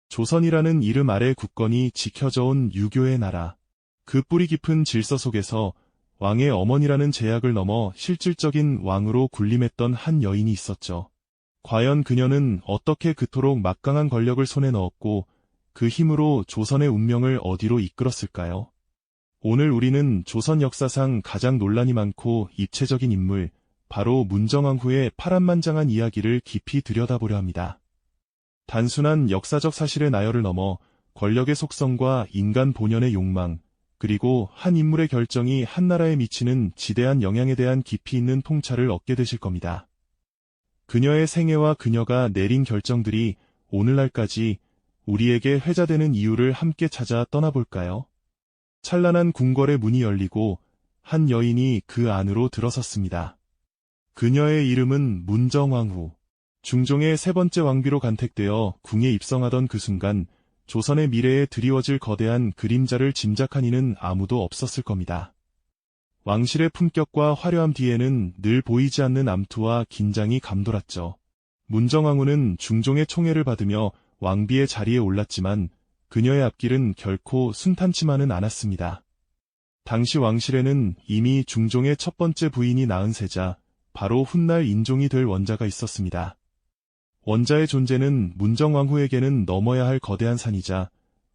조선이라는 이름 아래 굳건히 지켜져 온 유교의 나라. 그 뿌리 깊은 질서 속에서 왕의 어머니라는 제약을 넘어 실질적인 왕으로 군림했던 한 여인이 있었죠. 과연 그녀는 어떻게 그토록 막강한 권력을 손에 넣었고 그 힘으로 조선의 운명을 어디로 이끌었을까요? 오늘 우리는 조선 역사상 가장 논란이 많고 입체적인 인물, 바로 문정왕후의 파란만장한 이야기를 깊이 들여다보려 합니다. 단순한 역사적 사실의 나열을 넘어 권력의 속성과 인간 본연의 욕망, 그리고 한 인물의 결정이 한 나라에 미치는 지대한 영향에 대한 깊이 있는 통찰을 얻게 되실 겁니다. 그녀의 생애와 그녀가 내린 결정들이 오늘날까지 우리에게 회자되는 이유를 함께 찾아 떠나볼까요? 찬란한 궁궐의 문이 열리고 한 여인이 그 안으로 들어섰습니다. 그녀의 이름은 문정왕후. 중종의 세 번째 왕비로 간택되어 궁에 입성하던 그 순간 조선의 미래에 드리워질 거대한 그림자를 짐작한 이는 아무도 없었을 겁니다. 왕실의 품격과 화려함 뒤에는 늘 보이지 않는 암투와 긴장이 감돌았죠. 문정왕후는 중종의 총애를 받으며 왕비의 자리에 올랐지만 그녀의 앞길은 결코 순탄치만은 않았습니다. 당시 왕실에는 이미 중종의 첫 번째 부인이 낳은 세자, 바로 훗날 인종이 될 원자가 있었습니다. 원자의 존재는 문정왕후에게는 넘어야 할 거대한 산이자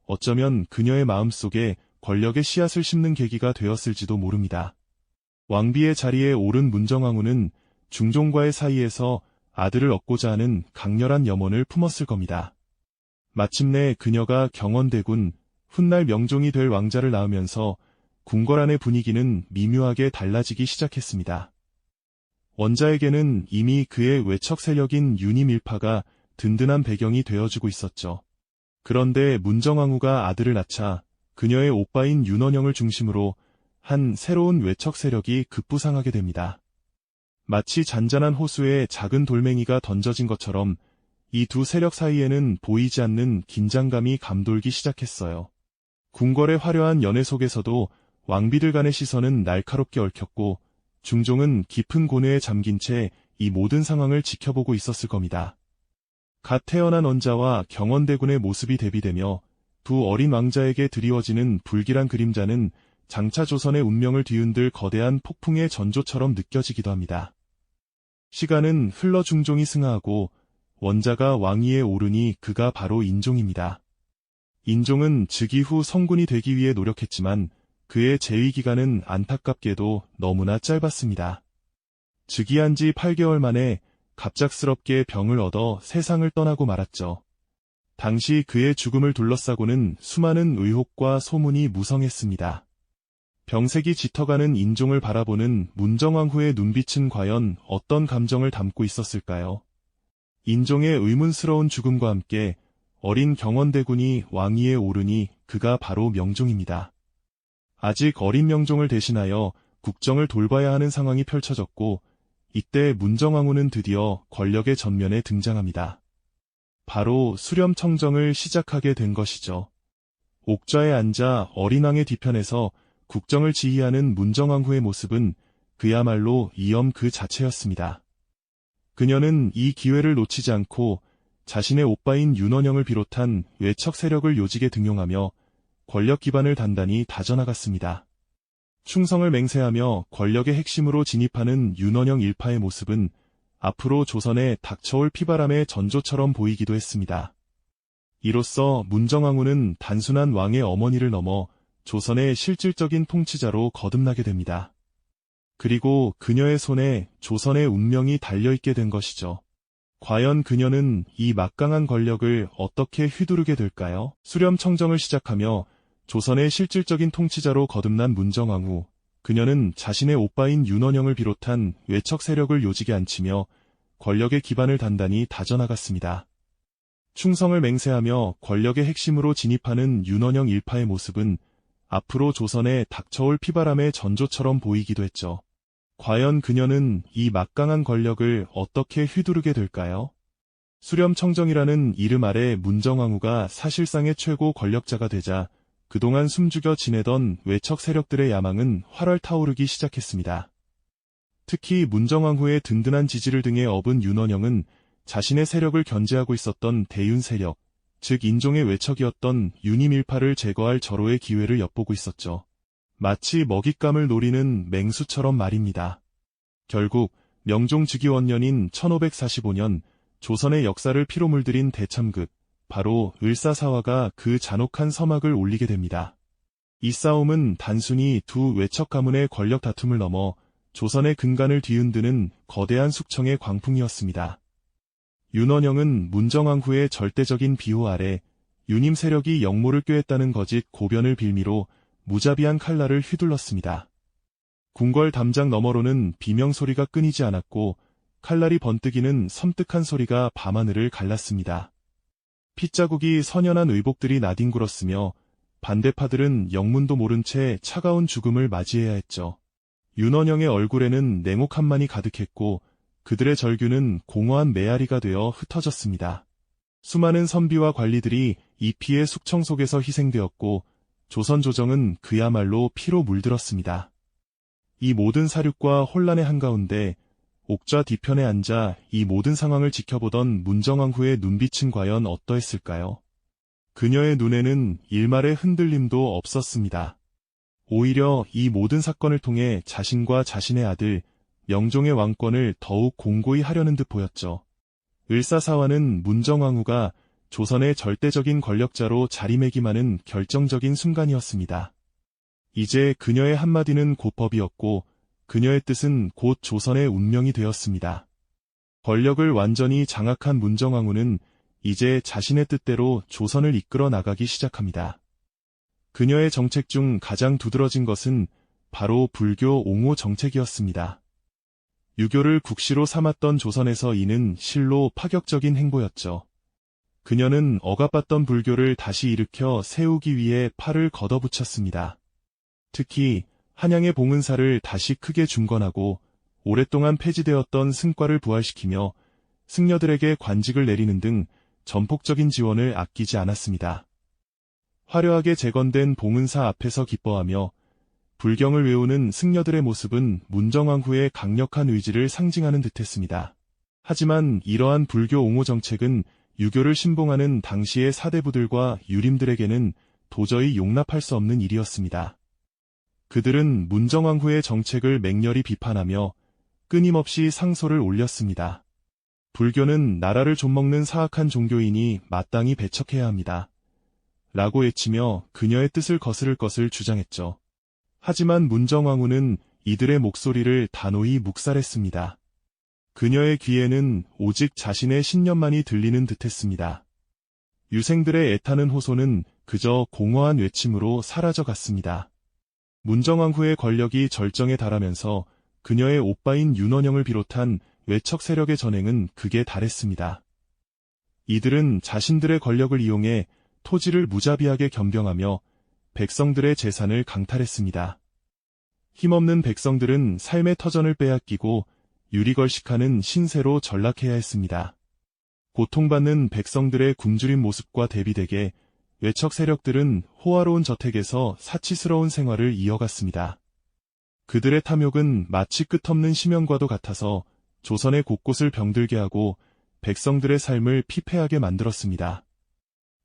어쩌면 그녀의 마음속에 권력의 씨앗을 심는 계기가 되었을지도 모릅니다. 왕비의 자리에 오른 문정왕후는 중종과의 사이에서 아들을 얻고자 하는 강렬한 염원을 품었을 겁니다. 마침내 그녀가 경원대군, 훗날 명종이 될 왕자를 낳으면서 궁궐 안의 분위기는 미묘하게 달라지기 시작했습니다. 원자에게는 이미 그의 외척 세력인 윤희밀파가 든든한 배경이 되어주고 있었죠. 그런데 문정왕후가 아들을 낳자 그녀의 오빠인 윤원영을 중심으로 한 새로운 외척 세력이 급부상하게 됩니다. 마치 잔잔한 호수에 작은 돌멩이가 던져진 것처럼 이 두 세력 사이에는 보이지 않는 긴장감이 감돌기 시작했어요. 궁궐의 화려한 연회 속에서도 왕비들 간의 시선은 날카롭게 얽혔고 중종은 깊은 고뇌에 잠긴 채 이 모든 상황을 지켜보고 있었을 겁니다. 갓 태어난 원자와 경원대군의 모습이 대비되며 두 어린 왕자에게 드리워지는 불길한 그림자는 장차 조선의 운명을 뒤흔들 거대한 폭풍의 전조처럼 느껴지기도 합니다. 시간은 흘러 중종이 승하하고 원자가 왕위에 오르니 그가 바로 인종입니다. 인종은 즉위 후 성군이 되기 위해 노력했지만 그의 재위 기간은 안타깝게도 너무나 짧았습니다. 즉위한 지 8개월 만에 갑작스럽게 병을 얻어 세상을 떠나고 말았죠. 당시 그의 죽음을 둘러싸고는 수많은 의혹과 소문이 무성했습니다. 병색이 짙어가는 인종을 바라보는 문정왕후의 눈빛은 과연 어떤 감정을 담고 있었을까요? 인종의 의문스러운 죽음과 함께 어린 경원대군이 왕위에 오르니 그가 바로 명종입니다. 아직 어린 명종을 대신하여 국정을 돌봐야 하는 상황이 펼쳐졌고 이때 문정왕후는 드디어 권력의 전면에 등장합니다. 바로 수렴청정을 시작하게 된 것이죠. 옥좌에 앉아 어린 왕의 뒤편에서 국정을 지휘하는 문정왕후의 모습은 그야말로 이염 그 자체였습니다. 그녀는 이 기회를 놓치지 않고 자신의 오빠인 윤원영을 비롯한 외척 세력을 요직에 등용하며 권력 기반을 단단히 다져나갔습니다. 충성을 맹세하며 권력의 핵심으로 진입하는 윤원영 일파의 모습은 앞으로 조선에 닥쳐올 피바람의 전조처럼 보이기도 했습니다. 이로써 문정왕후는 단순한 왕의 어머니를 넘어 조선의 실질적인 통치자로 거듭나게 됩니다. 그리고 그녀의 손에 조선의 운명이 달려있게 된 것이죠. 과연 그녀는 이 막강한 권력을 어떻게 휘두르게 될까요? 수렴청정을 시작하며 조선의 실질적인 통치자로 거듭난 문정왕후, 그녀는 자신의 오빠인 윤원영을 비롯한 외척 세력을 요직에 앉히며 권력의 기반을 단단히 다져나갔습니다. 충성을 맹세하며 권력의 핵심으로 진입하는 윤원영 일파의 모습은 앞으로 조선에 닥쳐올 피바람의 전조처럼 보이기도 했죠. 과연 그녀는 이 막강한 권력을 어떻게 휘두르게 될까요? 수렴청정이라는 이름 아래 문정왕후가 사실상의 최고 권력자가 되자 그동안 숨죽여 지내던 외척 세력들의 야망은 활활 타오르기 시작했습니다. 특히 문정왕후의 든든한 지지를 등에 업은 윤원영은 자신의 세력을 견제하고 있었던 대윤 세력, 즉 인종의 외척이었던 유니밀파를 제거할 절호의 기회를 엿보고 있었죠. 마치 먹잇감을 노리는 맹수처럼 말입니다. 결국 명종즉위원년인 1545년 조선의 역사를 피로 물들인 대참극, 바로 을사사화가 그 잔혹한 서막을 올리게 됩니다. 이 싸움은 단순히 두 외척 가문의 권력 다툼을 넘어 조선의 근간을 뒤흔드는 거대한 숙청의 광풍이었습니다. 윤원영은 문정왕후의 절대적인 비호 아래 유님 세력이 역모를 꾀했다는 거짓 고변을 빌미로 무자비한 칼날을 휘둘렀습니다. 궁궐 담장 너머로는 비명소리가 끊이지 않았고 칼날이 번뜩이는 섬뜩한 소리가 밤하늘을 갈랐습니다. 핏자국이 선연한 의복들이 나뒹굴었으며 반대파들은 영문도 모른 채 차가운 죽음을 맞이해야 했죠. 윤원영의 얼굴에는 냉혹함만이 가득했고 그들의 절규는 공허한 메아리가 되어 흩어졌습니다. 수많은 선비와 관리들이 이 피의 숙청 속에서 희생되었고 조선 조정은 그야말로 피로 물들었습니다. 이 모든 사륙과 혼란의 한가운데 옥좌 뒤편에 앉아 이 모든 상황을 지켜보던 문정왕후의 눈빛은 과연 어떠했을까요? 그녀의 눈에는 일말의 흔들림도 없었습니다. 오히려 이 모든 사건을 통해 자신과 자신의 아들 명종의 왕권을 더욱 공고히 하려는 듯 보였죠. 을사사화는 문정왕후가 조선의 절대적인 권력자로 자리매김하는 결정적인 순간이었습니다. 이제 그녀의 한마디는 곧 법이었고 그녀의 뜻은 곧 조선의 운명이 되었습니다. 권력을 완전히 장악한 문정왕후는 이제 자신의 뜻대로 조선을 이끌어 나가기 시작합니다. 그녀의 정책 중 가장 두드러진 것은 바로 불교 옹호 정책이었습니다. 유교를 국시로 삼았던 조선에서 이는 실로 파격적인 행보였죠. 그녀는 억압받던 불교를 다시 일으켜 세우기 위해 팔을 걷어붙였습니다. 특히 한양의 봉은사를 다시 크게 중건하고 오랫동안 폐지되었던 승과를 부활시키며 승려들에게 관직을 내리는 등 전폭적인 지원을 아끼지 않았습니다. 화려하게 재건된 봉은사 앞에서 기뻐하며 불경을 외우는 승려들의 모습은 문정왕후의 강력한 의지를 상징하는 듯했습니다. 하지만 이러한 불교 옹호 정책은 유교를 신봉하는 당시의 사대부들과 유림들에게는 도저히 용납할 수 없는 일이었습니다. 그들은 문정왕후의 정책을 맹렬히 비판하며 끊임없이 상소를 올렸습니다. 불교는 나라를 좀먹는 사악한 종교이니 마땅히 배척해야 합니다. 라고 외치며 그녀의 뜻을 거스를 것을 주장했죠. 하지만 문정왕후는 이들의 목소리를 단호히 묵살했습니다. 그녀의 귀에는 오직 자신의 신념만이 들리는 듯했습니다. 유생들의 애타는 호소는 그저 공허한 외침으로 사라져갔습니다. 문정왕후의 권력이 절정에 달하면서 그녀의 오빠인 윤원영을 비롯한 외척 세력의 전횡은 극에 달했습니다. 이들은 자신들의 권력을 이용해 토지를 무자비하게 겸병하며 백성들의 재산을 강탈했습니다. 힘없는 백성들은 삶의 터전을 빼앗기고 유리걸식하는 신세로 전락해야 했습니다. 고통받는 백성들의 굶주린 모습과 대비되게 외척 세력들은 호화로운 저택에서 사치스러운 생활을 이어갔습니다. 그들의 탐욕은 마치 끝없는 심연과도 같아서 조선의 곳곳을 병들게 하고 백성들의 삶을 피폐하게 만들었습니다.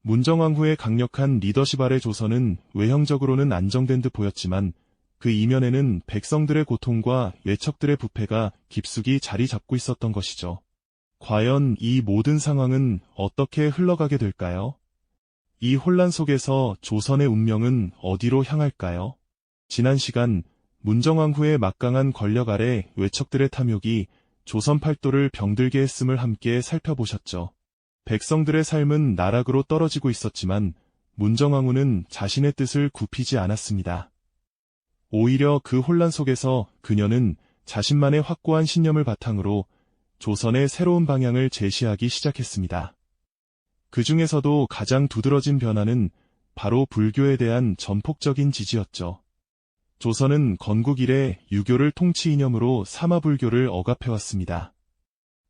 문정왕후의 강력한 리더십 아래 조선은 외형적으로는 안정된 듯 보였지만 그 이면에는 백성들의 고통과 외척들의 부패가 깊숙이 자리 잡고 있었던 것이죠. 과연 이 모든 상황은 어떻게 흘러가게 될까요? 이 혼란 속에서 조선의 운명은 어디로 향할까요? 지난 시간 문정왕후의 막강한 권력 아래 외척들의 탐욕이 조선 팔도를 병들게 했음을 함께 살펴보셨죠. 백성들의 삶은 나락으로 떨어지고 있었지만 문정왕후는 자신의 뜻을 굽히지 않았습니다. 오히려 그 혼란 속에서 그녀는 자신만의 확고한 신념을 바탕으로 조선의 새로운 방향을 제시하기 시작했습니다. 그 중에서도 가장 두드러진 변화는 바로 불교에 대한 전폭적인 지지였죠. 조선은 건국 이래 유교를 통치 이념으로 사마불교를 억압해왔습니다.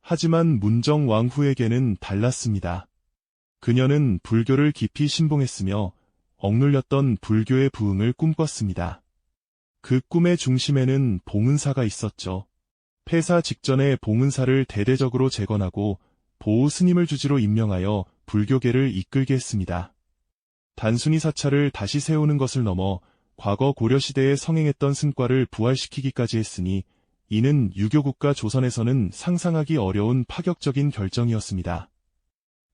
하지만 문정왕후에게는 달랐습니다. 그녀는 불교를 깊이 신봉했으며 억눌렸던 불교의 부흥을 꿈꿨습니다. 그 꿈의 중심에는 봉은사가 있었죠. 폐사 직전에 봉은사를 대대적으로 재건하고 보호 스님을 주지로 임명하여 불교계를 이끌게 했습니다. 단순히 사찰을 다시 세우는 것을 넘어 과거 고려시대에 성행했던 승과를 부활시키기까지 했으니 이는 유교국가 조선에서는 상상하기 어려운 파격적인 결정이었습니다.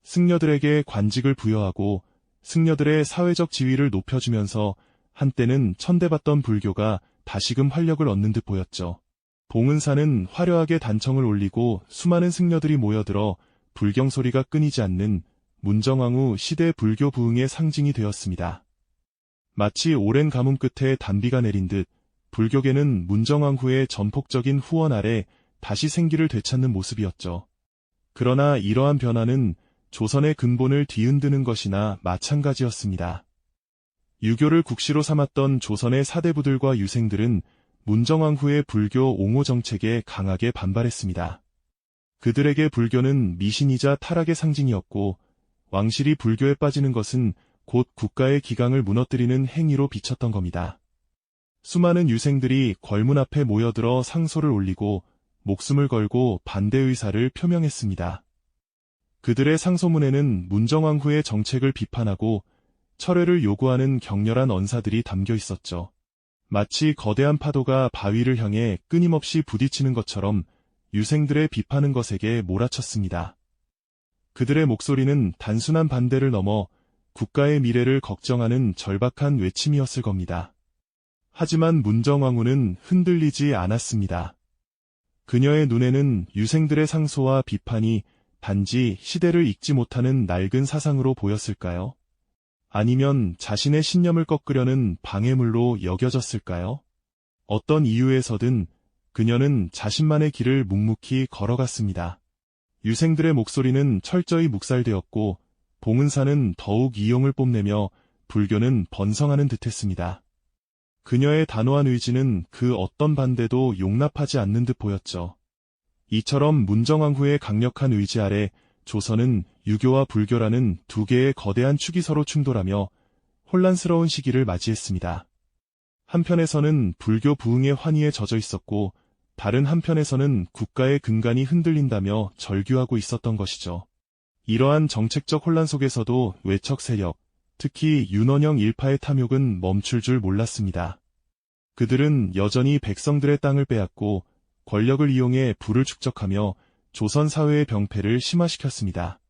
승려들에게 관직을 부여하고 승려들의 사회적 지위를 높여주면서 한때는 천대받던 불교가 다시금 활력을 얻는 듯 보였죠. 봉은사는 화려하게 단청을 올리고 수많은 승려들이 모여들어 불경 소리가 끊이지 않는 문정왕후 시대 불교 부흥의 상징이 되었습니다. 마치 오랜 가뭄 끝에 단비가 내린 듯 불교계는 문정왕후의 전폭적인 후원 아래 다시 생기를 되찾는 모습이었죠. 그러나 이러한 변화는 조선의 근본을 뒤흔드는 것이나 마찬가지였습니다. 유교를 국시로 삼았던 조선의 사대부들과 유생들은 문정왕후의 불교 옹호 정책에 강하게 반발했습니다. 그들에게 불교는 미신이자 타락의 상징이었고 왕실이 불교에 빠지는 것은 곧 국가의 기강을 무너뜨리는 행위로 비쳤던 겁니다. 수많은 유생들이 궐문 앞에 모여들어 상소를 올리고 목숨을 걸고 반대 의사를 표명했습니다. 그들의 상소문에는 문정왕후의 정책을 비판하고 철회를 요구하는 격렬한 언사들이 담겨 있었죠. 마치 거대한 파도가 바위를 향해 끊임없이 부딪히는 것처럼 유생들의 비판은 것에게 몰아쳤습니다. 그들의 목소리는 단순한 반대를 넘어 국가의 미래를 걱정하는 절박한 외침이었을 겁니다. 하지만 문정왕후는 흔들리지 않았습니다. 그녀의 눈에는 유생들의 상소와 비판이 단지 시대를 읽지 못하는 낡은 사상으로 보였을까요? 아니면 자신의 신념을 꺾으려는 방해물로 여겨졌을까요? 어떤 이유에서든 그녀는 자신만의 길을 묵묵히 걸어갔습니다. 유생들의 목소리는 철저히 묵살되었고 봉은사는 더욱 이용을 뽐내며 불교는 번성하는 듯했습니다. 그녀의 단호한 의지는 그 어떤 반대도 용납하지 않는 듯 보였죠. 이처럼 문정왕후의 강력한 의지 아래 조선은 유교와 불교라는 두 개의 거대한 축이 서로 충돌하며 혼란스러운 시기를 맞이했습니다. 한편에서는 불교 부흥의 환희에 젖어 있었고 다른 한편에서는 국가의 근간이 흔들린다며 절규하고 있었던 것이죠. 이러한 정책적 혼란 속에서도 외척 세력, 특히 윤원영 일파의 탐욕은 멈출 줄 몰랐습니다. 그들은 여전히 백성들의 땅을 빼앗고 권력을 이용해 부를 축적하며 조선 사회의 병폐를 심화시켰습니다.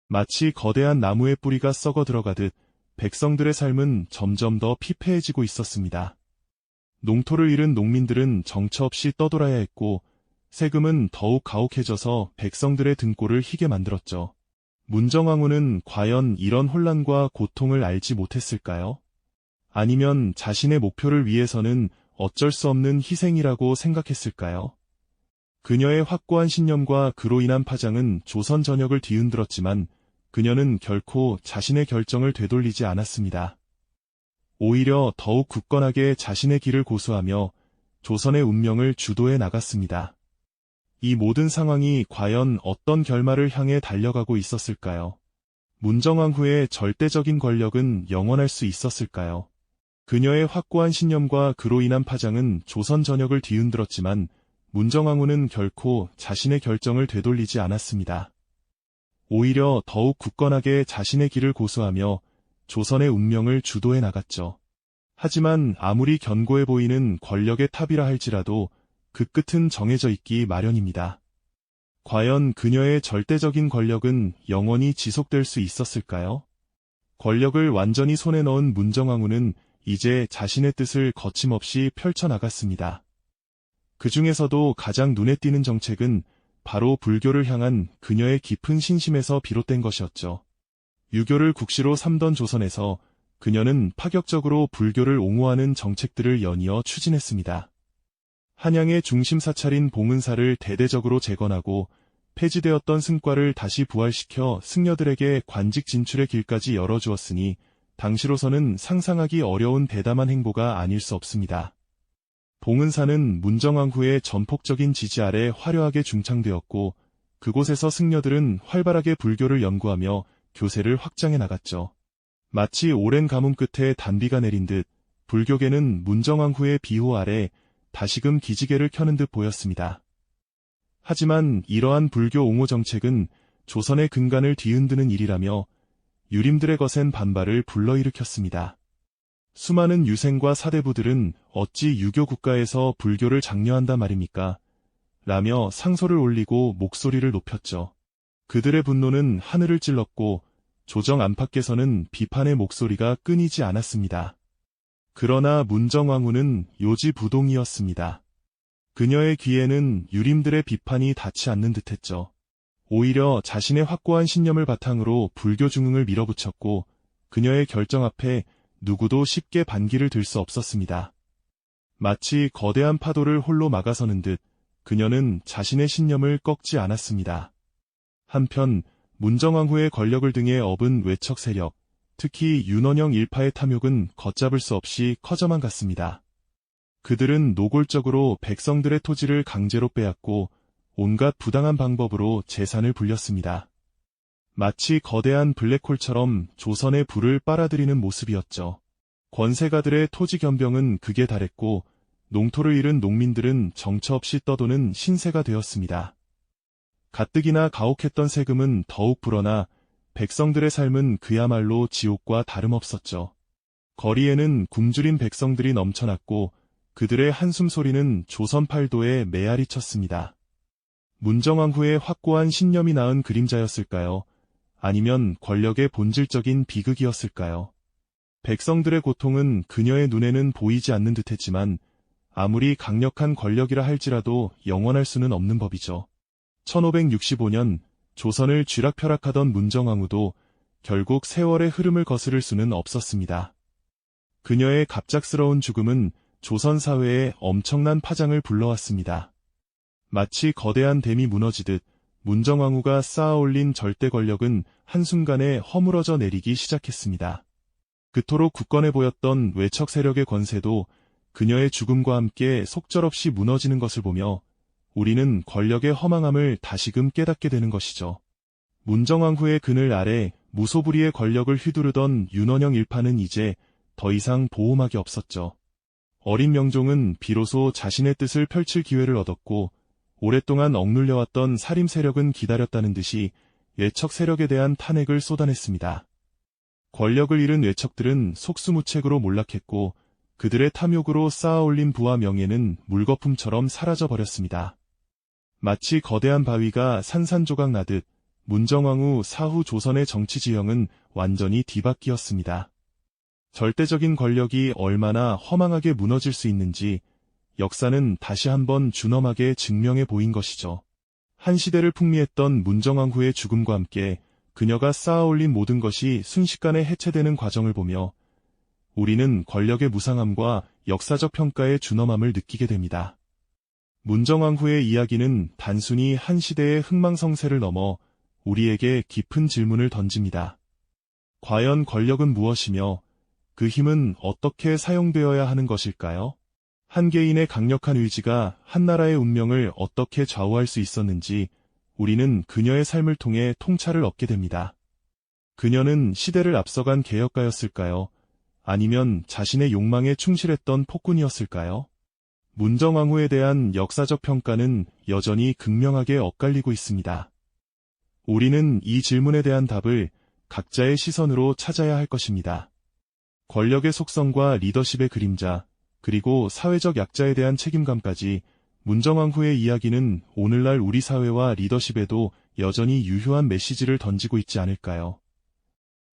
마치 거대한 나무의 뿌리가 썩어 들어가듯 백성들의 삶은 점점 더 피폐해지고 있었습니다. 농토를 잃은 농민들은 정처 없이 떠돌아야 했고 세금은 더욱 가혹해져서 백성들의 등골을 희게 만들었죠. 문정왕후는 과연 이런 혼란과 고통을 알지 못했을까요? 아니면 자신의 목표를 위해서는 어쩔 수 없는 희생이라고 생각했을까요? 그녀의 확고한 신념과 그로 인한 파장은 조선 전역을 뒤흔들었지만 그녀는 결코 자신의 결정을 되돌리지 않았습니다. 오히려 더욱 굳건하게 자신의 길을 고수하며 조선의 운명을 주도해 나갔습니다. 이 모든 상황이 과연 어떤 결말을 향해 달려가고 있었을까요? 문정왕후의 절대적인 권력은 영원할 수 있었을까요? 그녀의 확고한 신념과 그로 인한 파장은 조선 전역을 뒤흔들었지만 문정왕후는 결코 자신의 결정을 되돌리지 않았습니다. 오히려 더욱 굳건하게 자신의 길을 고수하며 조선의 운명을 주도해 나갔죠. 하지만 아무리 견고해 보이는 권력의 탑이라 할지라도 그 끝은 정해져 있기 마련입니다. 과연 그녀의 절대적인 권력은 영원히 지속될 수 있었을까요? 권력을 완전히 손에 넣은 문정왕후는 이제 자신의 뜻을 거침없이 펼쳐나갔습니다. 그 중에서도 가장 눈에 띄는 정책은 바로 불교를 향한 그녀의 깊은 신심에서 비롯된 것이었죠. 유교를 국시로 삼던 조선에서 그녀는 파격적으로 불교를 옹호하는 정책들을 연이어 추진했습니다. 한양의 중심 사찰인 봉은사를 대대적으로 재건하고 폐지되었던 승과를 다시 부활시켜 승려들에게 관직 진출의 길까지 열어주었으니 당시로서는 상상하기 어려운 대담한 행보가 아닐 수 없습니다. 봉은사는 문정왕후의 전폭적인 지지 아래 화려하게 중창되었고 그곳에서 승려들은 활발하게 불교를 연구하며 교세를 확장해 나갔죠. 마치 오랜 가뭄 끝에 단비가 내린 듯 불교계는 문정왕후의 비호 아래 다시금 기지개를 켜는 듯 보였습니다. 하지만 이러한 불교 옹호 정책은 조선의 근간을 뒤흔드는 일이라며 유림들의 거센 반발을 불러일으켰습니다. 수많은 유생과 사대부들은 어찌 유교 국가에서 불교를 장려한단 말입니까? 라며 상소를 올리고 목소리를 높였죠. 그들의 분노는 하늘을 찔렀고 조정 안팎에서는 비판의 목소리가 끊이지 않았습니다. 그러나 문정왕후는 요지부동이었습니다. 그녀의 귀에는 유림들의 비판이 닿지 않는 듯했죠. 오히려 자신의 확고한 신념을 바탕으로 불교 중흥을 밀어붙였고 그녀의 결정 앞에 누구도 쉽게 반기를 들 수 없었습니다. 마치 거대한 파도를 홀로 막아서는 듯 그녀는 자신의 신념을 꺾지 않았습니다. 한편 문정왕후의 권력을 등에 업은 외척 세력, 특히 윤원영 일파의 탐욕은 걷잡을 수 없이 커져만 갔습니다. 그들은 노골적으로 백성들의 토지를 강제로 빼앗고 온갖 부당한 방법으로 재산을 불렸습니다. 마치 거대한 블랙홀처럼 조선의 불을 빨아들이는 모습이었죠. 권세가들의 토지 겸병은 극에 달했고 농토를 잃은 농민들은 정처 없이 떠도는 신세가 되었습니다. 가뜩이나 가혹했던 세금은 더욱 불어나 백성들의 삶은 그야말로 지옥과 다름없었죠. 거리에는 굶주린 백성들이 넘쳐났고 그들의 한숨 소리는 조선 팔도에 메아리 쳤습니다. 문정왕후의 확고한 신념이 낳은 그림자였을까요? 아니면 권력의 본질적인 비극이었을까요? 백성들의 고통은 그녀의 눈에는 보이지 않는 듯했지만 아무리 강력한 권력이라 할지라도 영원할 수는 없는 법이죠. 1565년 조선을 쥐락펴락하던 문정왕후도 결국 세월의 흐름을 거스를 수는 없었습니다. 그녀의 갑작스러운 죽음은 조선 사회에 엄청난 파장을 불러왔습니다. 마치 거대한 댐이 무너지듯 문정왕후가 쌓아올린 절대 권력은 한순간에 허물어져 내리기 시작했습니다. 그토록 굳건해 보였던 외척 세력의 권세도 그녀의 죽음과 함께 속절없이 무너지는 것을 보며 우리는 권력의 허망함을 다시금 깨닫게 되는 것이죠. 문정왕후의 그늘 아래 무소불위의 권력을 휘두르던 윤원영 일파는 이제 더 이상 보호막이 없었죠. 어린 명종은 비로소 자신의 뜻을 펼칠 기회를 얻었고 오랫동안 억눌려왔던 사림 세력은 기다렸다는 듯이 외척 세력에 대한 탄핵을 쏟아냈습니다. 권력을 잃은 외척들은 속수무책으로 몰락했고 그들의 탐욕으로 쌓아올린 부와 명예는 물거품처럼 사라져버렸습니다. 마치 거대한 바위가 산산조각 나듯 문정왕후 사후 조선의 정치 지형은 완전히 뒤바뀌었습니다. 절대적인 권력이 얼마나 허망하게 무너질 수 있는지 역사는 다시 한번 준엄하게 증명해 보인 것이죠. 한 시대를 풍미했던 문정왕후의 죽음과 함께 그녀가 쌓아올린 모든 것이 순식간에 해체되는 과정을 보며 우리는 권력의 무상함과 역사적 평가의 준엄함을 느끼게 됩니다. 문정왕후의 이야기는 단순히 한 시대의 흥망성쇠를 넘어 우리에게 깊은 질문을 던집니다. 과연 권력은 무엇이며 그 힘은 어떻게 사용되어야 하는 것일까요? 한 개인의 강력한 의지가 한 나라의 운명을 어떻게 좌우할 수 있었는지 우리는 그녀의 삶을 통해 통찰을 얻게 됩니다. 그녀는 시대를 앞서간 개혁가였을까요? 아니면 자신의 욕망에 충실했던 폭군이었을까요? 문정왕후에 대한 역사적 평가는 여전히 극명하게 엇갈리고 있습니다. 우리는 이 질문에 대한 답을 각자의 시선으로 찾아야 할 것입니다. 권력의 속성과 리더십의 그림자, 그리고 사회적 약자에 대한 책임감까지 문정왕후의 이야기는 오늘날 우리 사회와 리더십에도 여전히 유효한 메시지를 던지고 있지 않을까요?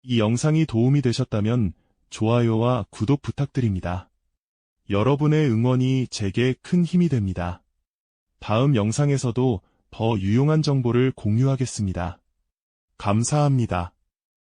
이 영상이 도움이 되셨다면 좋아요와 구독 부탁드립니다. 여러분의 응원이 제게 큰 힘이 됩니다. 다음 영상에서도 더 유용한 정보를 공유하겠습니다. 감사합니다.